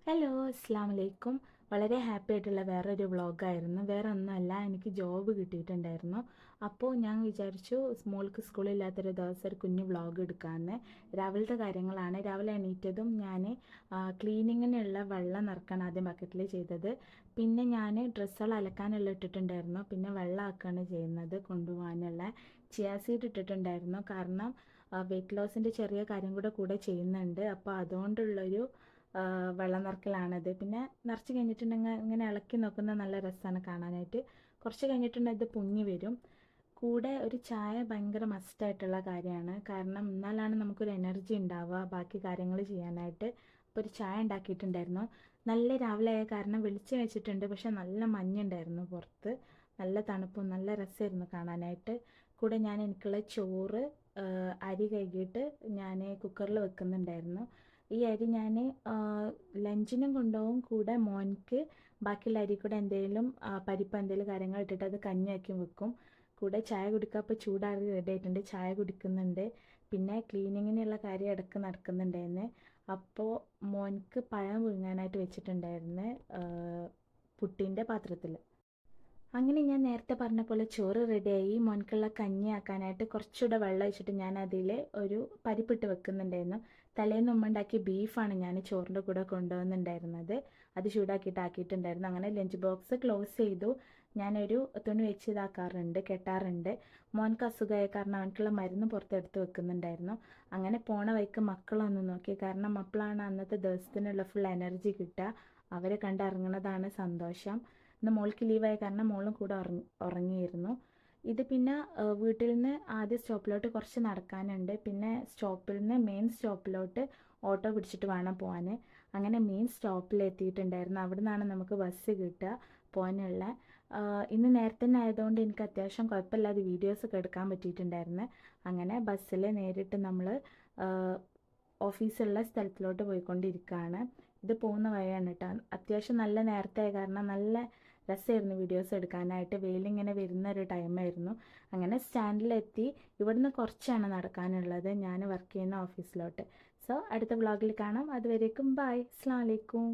Hello, അസ്സാം വലൈക്കും. വളരെ ഹാപ്പി ആയിട്ടുള്ള വേറൊരു വ്ളോഗായിരുന്നു. വേറെ ഒന്നുമല്ല, എനിക്ക് ജോബ് കിട്ടിയിട്ടുണ്ടായിരുന്നു. അപ്പോൾ ഞാൻ വിചാരിച്ചു മോൾക്ക് സ്കൂളില്ലാത്തൊരു ദിവസം ഒരു കുഞ്ഞു വ്ളോഗ് എടുക്കാമെന്ന്. രാവിലത്തെ കാര്യങ്ങളാണ്. രാവിലെ എണീറ്റതും ഞാൻ ക്ലീനിങ്ങിനുള്ള വെള്ളം നിറക്കാൻ ആദ്യം ബക്കറ്റിൽ ചെയ്തത്. പിന്നെ ഞാൻ ഡ്രസ്സുകൾ അലക്കാനുള്ള ഇട്ടിട്ടുണ്ടായിരുന്നു. പിന്നെ വെള്ളം ആക്കുകയാണ് ചെയ്യുന്നത് കൊണ്ടുപോകാനുള്ള. ചിയാ സീഡ് ഇട്ടിട്ടുണ്ടായിരുന്നു. കാരണം വെയിറ്റ് ലോസിൻ്റെ ചെറിയ കാര്യം കൂടെ ചെയ്യുന്നുണ്ട്. അപ്പോൾ അതുകൊണ്ടുള്ളൊരു വെള്ളം നിറക്കലാണത്. പിന്നെ നിറച്ച് കഴിഞ്ഞിട്ടുണ്ടെങ്കിൽ ഇങ്ങനെ ഇളക്കി നോക്കുന്ന നല്ല രസമാണ് കാണാനായിട്ട്. കുറച്ച് കഴിഞ്ഞിട്ടുണ്ടെങ്കിൽ ഇത് പൊങ്ങി വരും. കൂടെ ഒരു ചായ ഭയങ്കര മസ്റ്റായിട്ടുള്ള കാര്യമാണ്. കാരണം എന്നാലാണ് നമുക്കൊരു എനർജി ഉണ്ടാവുക ബാക്കി കാര്യങ്ങൾ ചെയ്യാനായിട്ട്. അപ്പോൾ ഒരു ചായ ഉണ്ടാക്കിയിട്ടുണ്ടായിരുന്നു. നല്ല രാവിലെ ആയ കാരണം വെളിച്ചം വെച്ചിട്ടുണ്ട്, പക്ഷെ നല്ല മഞ്ഞുണ്ടായിരുന്നു പുറത്ത്. നല്ല തണുപ്പും നല്ല രസമായിരുന്നു കാണാനായിട്ട്. കൂടെ ഞാൻ എനിക്കുള്ള ചോറ് അരി കഴുകിയിട്ട് ഞാൻ കുക്കറിൽ വെക്കുന്നുണ്ടായിരുന്നു. ഈ അരി ഞാൻ ലഞ്ചിനും കൊണ്ടുപോകും. കൂടെ മോൻക്ക് ബാക്കിയുള്ള അരി കൂടെ എന്തെങ്കിലും പരിപ്പ് എന്തെങ്കിലും കാര്യങ്ങൾ ഇട്ടിട്ട് അത് കഞ്ഞിയാക്കി വെക്കും. കൂടെ ചായ കുടിക്കുക. അപ്പോൾ ചൂടാറി റെഡി ആയിട്ടുണ്ട്, ചായ കുടിക്കുന്നുണ്ട്. പിന്നെ ക്ലീനിങ്ങിനുള്ള കാര്യം ഇടയ്ക്ക് നടക്കുന്നുണ്ടായിരുന്നു. അപ്പോൾ മോൻക്ക് പഴം പുഴുങ്ങാനായിട്ട് വെച്ചിട്ടുണ്ടായിരുന്നു പുട്ടിൻ്റെ പാത്രത്തിൽ. അങ്ങനെ ഞാൻ നേരത്തെ പറഞ്ഞ പോലെ ചോറ് റെഡിയായി. മോൻക്കുള്ള കഞ്ഞി ആക്കാനായിട്ട് കുറച്ചുകൂടെ വെള്ളം ഒഴിച്ചിട്ട് ഞാൻ അതിൽ ഒരു പരിപ്പിട്ട് വെക്കുന്നുണ്ടായിരുന്നു. തലേന്ന് ഉമ്മ ഉണ്ടാക്കിയ ബീഫാണ് ഞാൻ ചോറിൻ്റെ കൂടെ കൊണ്ടുവന്നിട്ടുണ്ടായിരുന്നത്. അത് ചൂടാക്കിയിട്ട് ആക്കിയിട്ടുണ്ടായിരുന്നു. അങ്ങനെ ലഞ്ച് ബോക്സ് ക്ലോസ് ചെയ്തു. ഞാനൊരു തുണി വെച്ച് ഇതാക്കാറുണ്ട്, കെട്ടാറുണ്ട്. മോൻക്ക് അസുഖമായ കാരണം അവനക്കുള്ള മരുന്ന് പുറത്തെടുത്ത് വെക്കുന്നുണ്ടായിരുന്നു. അങ്ങനെ പോണ വഴിക്ക് മക്കളൊന്ന് നോക്കി. കാരണം മക്കളാണ് അന്നത്തെ ദിവസത്തിനുള്ള ഫുൾ എനർജി കിട്ടുക. അവരെ കണ്ടിറങ്ങുന്നതാണ് സന്തോഷം. ഇന്ന് മോൾക്ക് ലീവായ കാരണം മോളും കൂടെ ഉറങ്ങിയിരുന്നു. ഇത് പിന്നെ വീട്ടിൽ നിന്ന് ആദ്യ സ്റ്റോപ്പിലോട്ട് കുറച്ച് നടക്കാനുണ്ട്. പിന്നെ സ്റ്റോപ്പിൽ നിന്ന് മെയിൻ സ്റ്റോപ്പിലോട്ട് ഓട്ടോ പിടിച്ചിട്ട് വേണം പോകാൻ. അങ്ങനെ മെയിൻ സ്റ്റോപ്പിൽ എത്തിയിട്ടുണ്ടായിരുന്നു. അവിടെ നിന്നാണ് നമുക്ക് ബസ് കിട്ടുക പോകാനുള്ള. ഇന്ന് നേരത്തെ തന്നെ ആയതുകൊണ്ട് എനിക്ക് അത്യാവശ്യം കുഴപ്പമില്ലാതെ വീഡിയോസൊക്കെ എടുക്കാൻ പറ്റിയിട്ടുണ്ടായിരുന്നു. അങ്ങനെ ബസ്സിൽ നേരിട്ട് നമ്മൾ ഓഫീസുള്ള സ്ഥലത്തിലോട്ട് പോയിക്കൊണ്ടിരിക്കുകയാണ്. ഇത് പോകുന്ന വഴിയാണ് കേട്ടോ. അത്യാവശ്യം നല്ല നേരത്തെ ആയ കാരണം നല്ല രസമായിരുന്നു വീഡിയോസ് എടുക്കാനായിട്ട്. വെയിലിങ്ങനെ വരുന്ന ഒരു ടൈമായിരുന്നു. അങ്ങനെ സ്റ്റാൻഡിലെത്തി. ഇവിടുന്ന് കുറച്ചാണ് നടക്കാനുള്ളത് ഞാൻ വർക്ക് ചെയ്യുന്ന ഓഫീസിലോട്ട്. സോ അടുത്ത വ്ളോഗിൽ കാണാം. അതുവരേക്കും ബൈ. അസ്സലാമു അലൈക്കും.